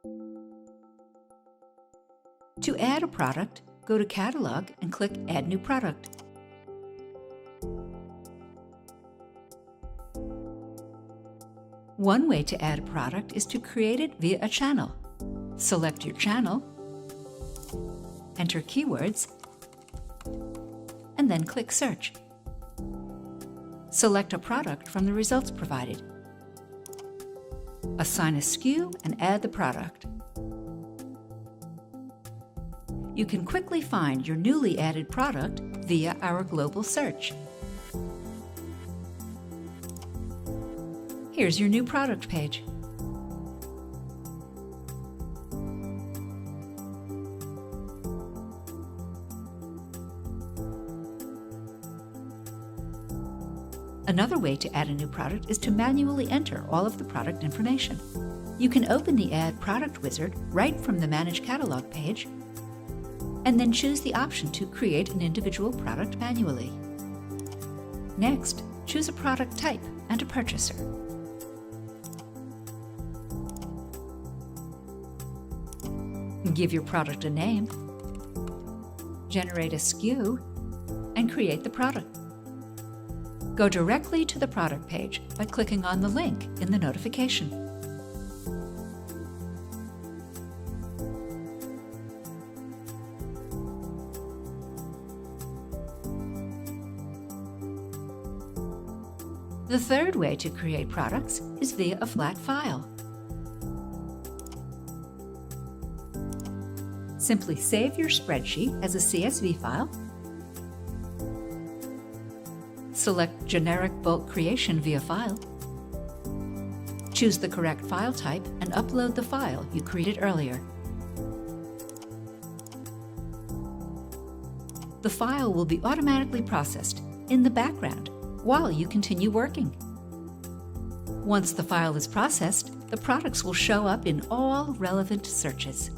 To add a product, go to Catalog and click Add New Product. One way to add a product is to create it via a channel. Select your channel, enter keywords, and then click Search. Select a product from the results provided. Assign a SKU and add the product. You can quickly find your newly added product via our global search. Here's your new product page. Another way to add a new product is to manually enter all of the product information. You can open the Add Product wizard right from the Manage Catalog page, and then choose the option to create an individual product manually. Next, choose a product type and a purchaser. Give your product a name, generate a SKU, and create the product. Go directly to the product page by clicking on the link in the notification. The third way to create products is via a flat file. Simply save your spreadsheet as a CSV file. Select Generic Bulk Creation via File. Choose the correct file type and upload the file you created earlier. The file will be automatically processed in the background while you continue working. Once the file is processed, the products will show up in all relevant searches.